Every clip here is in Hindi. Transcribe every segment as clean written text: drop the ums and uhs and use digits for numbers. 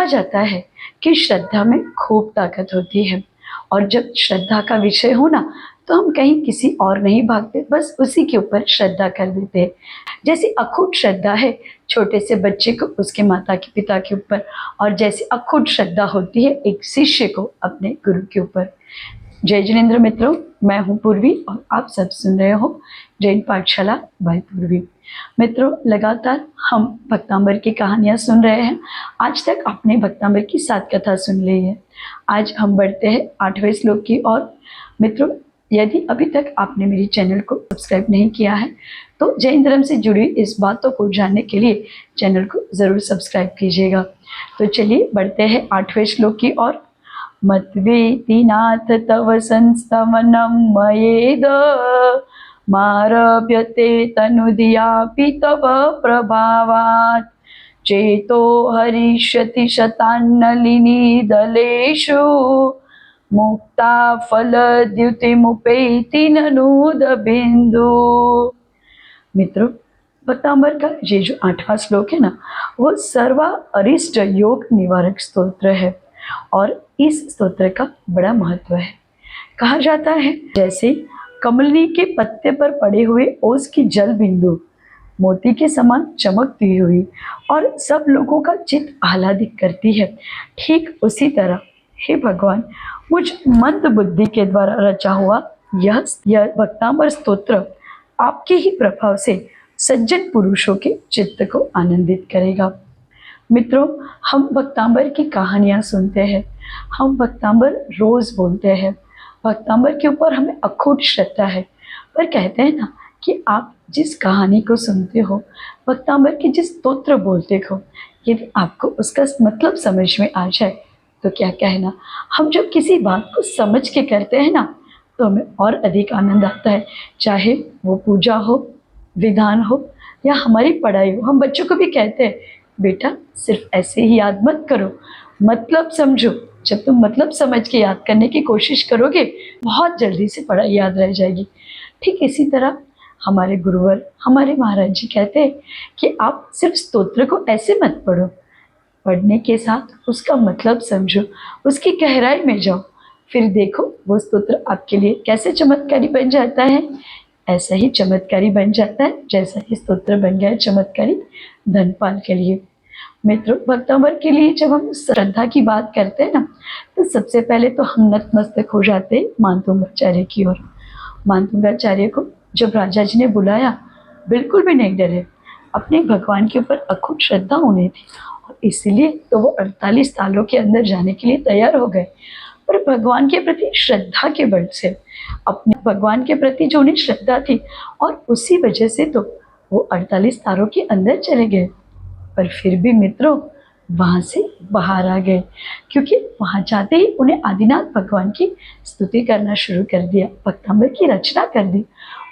जाता है कि श्रद्धा में खूब ताकत होती है, और जब श्रद्धा का विषय हो ना, तो हम कहीं किसी और नहीं भागते, बस उसी के ऊपर श्रद्धा कर देते हैं। जैसी अखूट श्रद्धा है छोटे से बच्चे को उसके माता के पिता के ऊपर, और जैसी अखूट श्रद्धा होती है एक शिष्य को अपने गुरु के ऊपर। जय जिनेंद्र मित्रों, मैं हूँ पूर्वी और आप सब सुन रहे हो जैन पाठशाला बाय पूर्वी। मित्रों, लगातार हम भक्तांबर की कहानियाँ सुन रहे हैं। आज तक आपने भक्तांबर की 7 कथा सुन ली है। आज हम बढ़ते हैं 8वें श्लोक की ओर। मित्रों, यदि अभी तक आपने मेरी चैनल को सब्सक्राइब नहीं किया है तो जैन धर्म से जुड़ी इस बातों को जानने के लिए चैनल को ज़रूर सब्सक्राइब कीजिएगा। तो चलिए बढ़ते हैं 8वें श्लोक की ओर। मत्वेति नाथ तव संस्तवनं मयेद मारभ्यते तनुधियापि तव प्रभावात् चेतो हरिष्यति शतान्नलिनी दलेषु मुक्ता फलद्युतिमुपैति ननूद बिंदु। मित्रों, भक्तांबर का ये जो 8वां श्लोक है ना, वो सर्वा अरिष्ट योग निवारक स्तोत्र है और इस स्तोत्र का बड़ा महत्व है। कहा जाता है जैसे कमलनी के पत्ते पर पड़े हुए ओस की जल बिंदु मोती के समान चमकती हुई और सब लोगों का चित्त आह्लादित करती है, ठीक उसी तरह हे भगवान, मुझ मंद बुद्धि के द्वारा रचा हुआ यह भक्तांबर स्तोत्र आपके ही प्रभाव से सज्जन पुरुषों के चित्त को आनंदित करेगा। मित्रों, हम भक्तांबर की कहानियाँ सुनते हैं, हम भक्तांबर रोज बोलते हैं, भक्तांबर के ऊपर हमें अखूट श्रद्धा है, पर कहते हैं ना कि आप जिस कहानी को सुनते हो, भक्तांबर की जिस स्तोत्र बोलते हो, यदि आपको उसका मतलब समझ में आ जाए तो क्या कहना। हम जब किसी बात को समझ के करते हैं ना, तो हमें और अधिक आनंद आता है, चाहे वो पूजा हो, विधान हो या हमारी पढ़ाई हो। हम बच्चों को भी कहते हैं, बेटा सिर्फ ऐसे ही याद मत करो, मतलब समझो। जब तुम मतलब समझ के याद करने की कोशिश करोगे, बहुत जल्दी से पढ़ाई याद रह जाएगी। ठीक इसी तरह हमारे गुरुवर, हमारे महाराज जी कहते हैं कि आप सिर्फ स्तोत्र को ऐसे मत पढ़ो, पढ़ने के साथ उसका मतलब समझो, उसकी गहराई में जाओ, फिर देखो वो स्तोत्र आपके लिए कैसे चमत्कारी बन जाता है। ऐसा ही चमत्कारी बन जाता है जैसा कि स्तोत्र बन गया है चमत्कारी धनपाल के लिए। मित्रों, भक्तांबर के लिए जब हम श्रद्धा की बात करते हैं ना, तो सबसे पहले तो हम नतमस्तक हो जाते हैं मानतुंगाचार्य की ओर। मानतुंगाचार्य को जब राजा जी ने बुलाया, बिल्कुल भी नहीं डरे, अपने भगवान के ऊपर अखूट श्रद्धा होनी थी और इसलिए तो वो 48 सालों के अंदर जाने के लिए तैयार हो गए। पर भगवान के प्रति श्रद्धा के बल से, अपने भगवान के प्रति जो उन्हें श्रद्धा थी, और उसी वजह से तो वो 48 तारों के अंदर चले गए। पर फिर भी मित्रों, वहाँ से बाहर आ गए, क्योंकि वहाँ जाते ही उन्हें आदिनाथ भगवान की स्तुति करना शुरू कर दिया, भक्तांबर की रचना कर दी।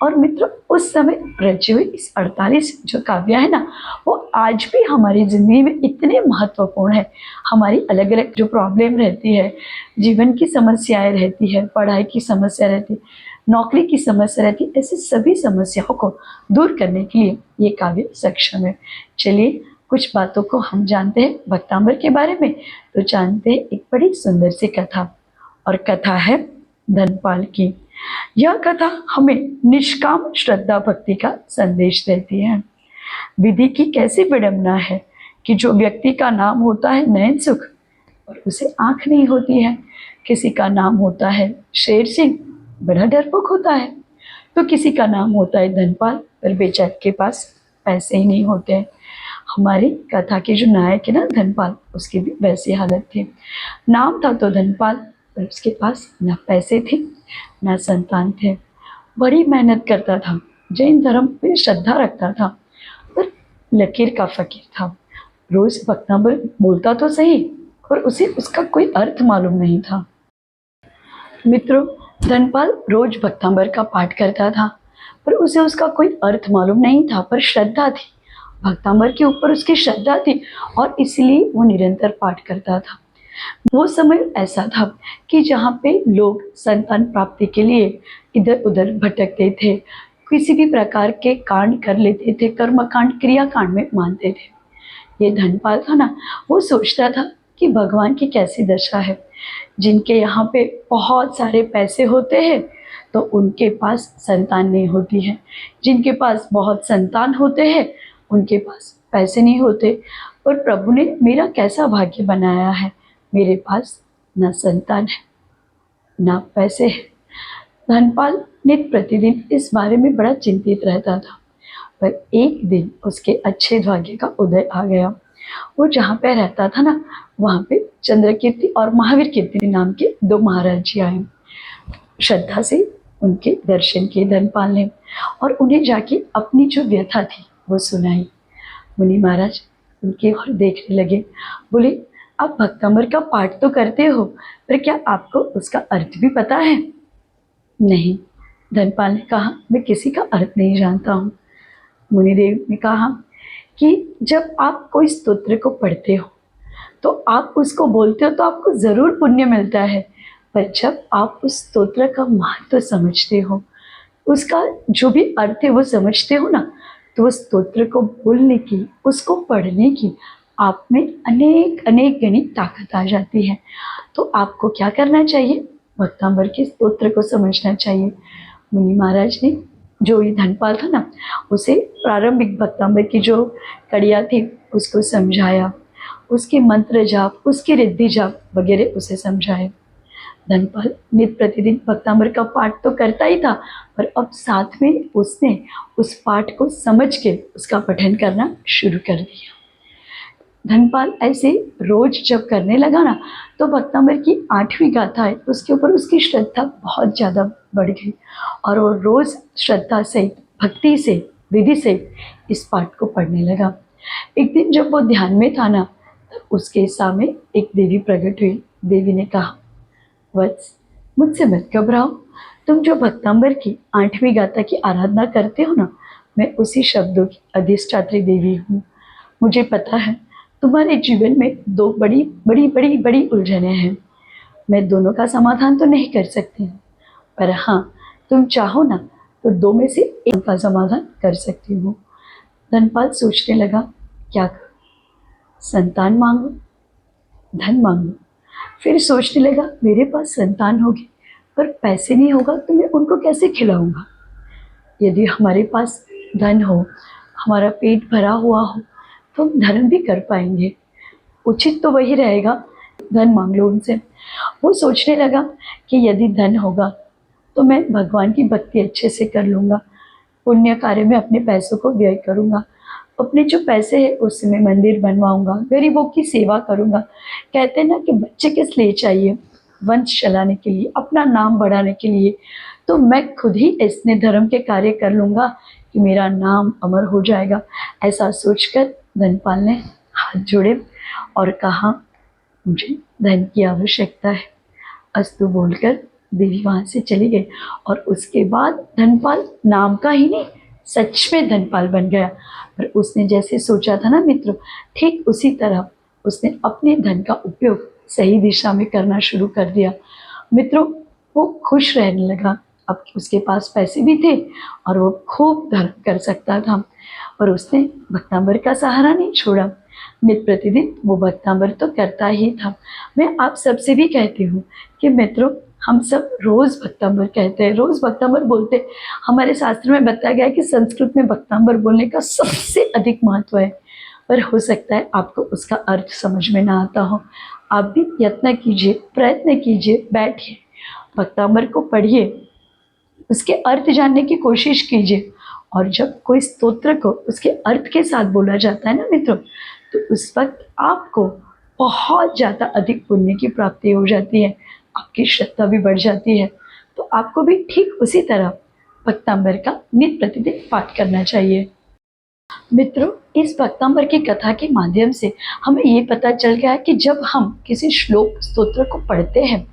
और मित्रों, उस समय रचे हुए इस 48 जो काव्य है ना, वो आज भी हमारी ज़िंदगी में इतने महत्वपूर्ण है। हमारी अलग अलग जो प्रॉब्लम रहती है, जीवन की समस्याएं रहती है, पढ़ाई की समस्या रहती है, नौकरी की समस्या रहती है, ऐसी सभी समस्याओं को दूर करने के लिए ये काव्य सक्षम है। चलिए कुछ बातों को हम जानते हैं भक्तांबर के बारे में। तो जानते हैं एक बड़ी सुंदर सी कथा, और कथा है धनपाल की। यह कथा हमें निष्काम श्रद्धा भक्ति का संदेश देती है। विधि की कैसी विडंबना है कि जो व्यक्ति का नाम होता है नयन सुख और उसे आंख नहीं होती है, किसी का नाम होता है शेर सिंह, बड़ा डरपोक होता है, तो किसी का नाम होता है धनपाल, पर बेचारे के पास पैसे ही नहीं होते हैं। हमारी कथा के जो नायक है ना धनपाल, उसकी भी वैसी हालत थी। नाम था तो धनपाल, पर उसके पास ना पैसे थे ना संतान थे। बड़ी मेहनत करता था, जैन धर्म पे श्रद्धा रखता था, पर लकीर का फकीर था। रोज भक्तांबर बोलता तो सही, पर उसे उसका कोई अर्थ मालूम नहीं था। मित्रों, धनपाल रोज भक्तांबर का पाठ करता था, पर उसे उसका कोई अर्थ मालूम नहीं था, पर श्रद्धा थी, भक्तांबर के ऊपर उसकी श्रद्धा थी और इसलिए वो निरंतर पाठ करता था। वो समय ऐसा था कि जहाँ पे लोग संतान प्राप्ति के लिए इधर उधर भटकते थे, किसी भी प्रकार के कांड कर लेते थे, कर्म कांड क्रिया कांड में मानते थे। ये धनपाल था ना, वो सोचता था कि कि भगवान की कैसी दशा है। जिनके यहाँ पे बहुत सारे पैसे होते हैं तो उनके पास संतान नहीं होती है, जिनके पास बहुत संतान होते हैं उनके पास पैसे नहीं होते। और प्रभु ने मेरा कैसा भाग्य बनाया है, मेरे पास ना संतान है ना पैसे है। धनपाल नित्य प्रतिदिन इस बारे में बड़ा चिंतित रहता था। पर एक दिन उसके अच्छे भाग्य का उदय आ गया। वो जहाँ पे रहता था ना, वहाँ पे चंद्रकीर्ति और महावीर कीर्ति नाम के दो महाराज जी आए। श्रद्धा से उनके दर्शन किए धनपाल ने और उन्हें जाके अपनी जो व्यथा थी वो सुनाई। मुनि महाराज उनके ओर देखने लगे, बोले, आप भक्तंबर का पाठ तो करते हो, पर क्या आपको उसका अर्थ भी पता है? नहीं, धनपाल ने कहा, मैं किसी का अर्थ नहीं जानता हूँ। मुनिदेव ने कहा कि जब आप कोई स्तोत्र को पढ़ते हो तो आप उसको बोलते हो तो आपको ज़रूर पुण्य मिलता है, पर जब आप उस स्तोत्र का महत्व समझते हो, उसका जो भी अर्थ है वो समझते हो ना, तो उस स्तोत्र को बोलने की, उसको पढ़ने की आप में अनेक अनेक गणित ताकत आ जाती है। तो आपको क्या करना चाहिए? भक्तांबर के स्तोत्र को समझना चाहिए। मुनि महाराज ने जो ये धनपाल था ना, उसे प्रारंभिक भक्तांबर की जो कड़िया थी उसको समझाया, उसके मंत्र जाप, उसकी रिद्धि जाप वगैरह उसे समझाए। धनपाल नित्य प्रतिदिन भक्तांबर का पाठ तो करता ही था, पर अब साथ में उसने उस पाठ को समझ के उसका पठन करना शुरू कर दिया। धनपाल ऐसे रोज जब करने लगा ना, तो भक्तांबर की 8वीं गाथा है उसके ऊपर उसकी श्रद्धा बहुत ज़्यादा बढ़ गई और वो रोज श्रद्धा से, भक्ति से, विधि से इस पाठ को पढ़ने लगा। एक दिन जब वो ध्यान में था ना, तब उसके सामने एक देवी प्रकट हुई। देवी ने कहा, वत्स, मुझसे मत घबराओ, तुम जो भक्तांबर की 8वीं गाथा की आराधना करते हो ना, मैं उसी शब्दों की अधिष्ठात्री देवी हूँ। मुझे पता है तुम्हारे जीवन में दो बड़ी बड़ी बड़ी बड़ी उलझनें हैं। मैं दोनों का समाधान तो नहीं कर सकती हूँ, पर हाँ, तुम चाहो ना तो दो में से एक का समाधान कर सकती हूँ। धनपाल सोचने लगा, क्या करूँ? संतान मांगो, धन मांगो। फिर सोचने लगा, मेरे पास संतान होगी पर पैसे नहीं होगा तो मैं उनको कैसे खिलाऊंगा? यदि हमारे पास धन हो, हमारा पेट भरा हुआ हो, तो हम धर्म भी कर पाएंगे। उचित तो वही रहेगा, धन मांग लो उनसे। वो सोचने लगा कि यदि धन होगा तो मैं भगवान की भक्ति अच्छे से कर लूँगा, पुण्य कार्य में अपने पैसों को व्यय करूँगा, अपने जो पैसे हैं उससे मैं मंदिर बनवाऊँगा, गरीबों की सेवा करूँगा। कहते हैं ना कि बच्चे किस लिए चाहिए? वंश चलाने के लिए, अपना नाम बढ़ाने के लिए। तो मैं खुद ही ऐसे धर्म के कार्य कर लूँगा कि मेरा नाम अमर हो जाएगा। ऐसा सोचकर धनपाल ने हाथ जोड़े और कहा, मुझे धन की आवश्यकता है। अस्तु बोलकर देवी वहाँ से चली गई और उसके बाद धनपाल नाम का ही नहीं, सच में धनपाल बन गया। पर उसने जैसे सोचा था ना मित्रों, ठीक उसी तरह उसने अपने धन का उपयोग सही दिशा में करना शुरू कर दिया। मित्रों, वो खुश रहने लगा। अब उसके पास पैसे भी थे और वो खूब धर्म कर सकता था, पर उसने भक्तांबर का सहारा नहीं छोड़ा। नित्य प्रतिदिन वो भक्तांबर तो करता ही था। मैं आप सबसे भी कहती हूँ कि मित्रों, हम सब रोज़ भक्तांबर कहते हैं, रोज़ भक्तांबर बोलते हैं। हमारे शास्त्र में बताया गया है कि संस्कृत में भक्तांबर बोलने का सबसे अधिक महत्व है, पर हो सकता है आपको उसका अर्थ समझ में ना आता हो। आप भी यत्न कीजिए, प्रयत्न कीजिए, बैठिए, भक्तांबर को पढ़िए, उसके अर्थ जानने की कोशिश कीजिए। और जब कोई स्तोत्र को उसके अर्थ के साथ बोला जाता है ना मित्रों, तो उस वक्त आपको बहुत ज़्यादा अधिक पुण्य की प्राप्ति हो जाती है, आपकी श्रद्धा भी बढ़ जाती है। तो आपको भी ठीक उसी तरह भक्तांबर का नित्य प्रतिदिन पाठ करना चाहिए। मित्रों, इस भक्तांबर की कथा के माध्यम से हमें ये पता चल गया है कि जब हम किसी श्लोक स्तोत्र को पढ़ते हैं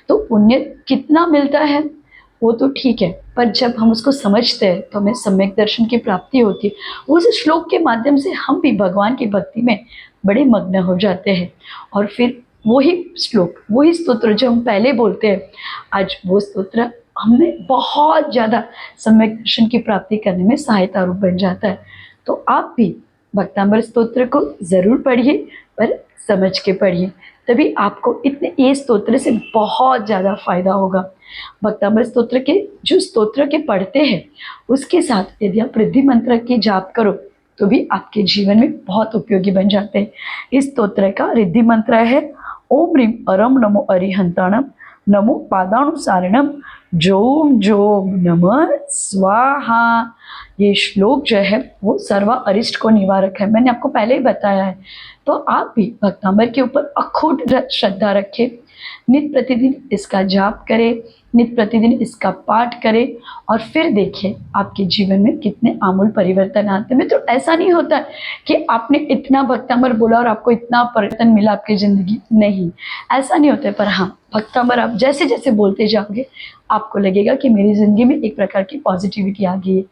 तो पुण्य कितना मिलता है वो तो ठीक है, पर जब हम उसको समझते हैं तो हमें सम्यक दर्शन की प्राप्ति होती है। उस श्लोक के माध्यम से हम भी भगवान की भक्ति में बड़े मग्न हो जाते हैं और फिर वही श्लोक, वही स्तोत्र जो हम पहले बोलते हैं, आज वो स्तोत्र हमें बहुत ज़्यादा सम्यक दर्शन की प्राप्ति करने में सहायता रूप बन जाता है। तो आप भी भक्तांबर स्तोत्र को ज़रूर पढ़िए, पर समझ के पढ़िए, तभी आपको इतने ये स्तोत्र से बहुत ज़्यादा फायदा होगा। भक्तांबर स्तोत्र के जो स्तोत्र के पढ़ते हैं उसके साथ यदि आप रिद्धि मंत्र की जाप करो तो भी आपके जीवन में बहुत उपयोगी बन जाते हैं। इस स्तोत्र का रिद्धि मंत्र है ओम ह्रीं अरम नमो अरिहंताणम नमो पादाणुसारिणम जोम जोम नमः स्वाहा। ये श्लोक जो है वो सर्व अरिष्ट को निवारक है, मैंने आपको पहले ही बताया है। तो आप भी भक्तांबर के ऊपर अखूट श्रद्धा रखें, नित्य प्रतिदिन इसका जाप करें, नित्य प्रतिदिन इसका पाठ करें और फिर देखिए आपके जीवन में कितने आमूल परिवर्तन आते हैं। मित्रों, ऐसा नहीं होता कि आपने इतना भक्तांबर बोला और आपको इतना परिवर्तन मिला आपकी ज़िंदगी, नहीं, ऐसा नहीं होता है। पर हाँ, भक्तांबर आप जैसे जैसे बोलते जाओगे आपको लगेगा कि मेरी ज़िंदगी में एक प्रकार की पॉजिटिविटी आ गई है,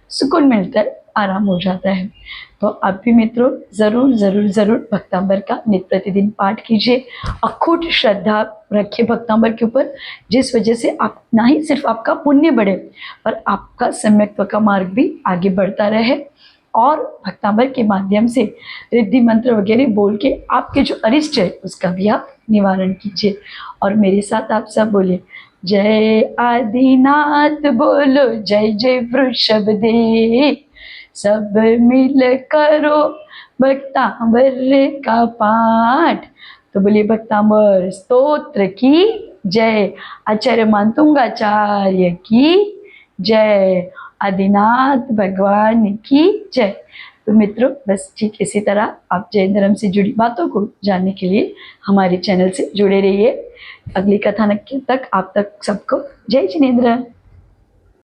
सुकून मिलता है, आराम हो जाता है। तो आप भी मित्रों ज़रूर ज़रूर ज़रूर भक्तांबर का नित्य प्रतिदिन पाठ कीजिए, अखूट श्रद्धा रखिए भक्तांबर के ऊपर, जिस वजह से आप ना ही सिर्फ आपका पुण्य बढ़े पर आपका सम्यक्त्व का मार्ग भी आगे बढ़ता रहे। और भक्तांबर के माध्यम से रिद्धि मंत्र वगैरह बोल के आपके जो अरिष्ट है उसका भी आप निवारण कीजिए। और मेरे साथ आप सब बोलिए जय आदिनाथ, बोलो जय जय वृषभ देव, सब मिल करो भक्तांबर का पाठ। तो बोलिए भक्तांबर स्तोत्र की जय, आचार्य मातुंगाचार्य की जय, आदिनाथ भगवान की जय। तो मित्रों, बस ठीक इसी तरह आप जैन धर्म से जुड़ी बातों को जानने के लिए हमारे चैनल से जुड़े रहिए। अगली कथानक तक आप तक सबको जय जिनेंद्र।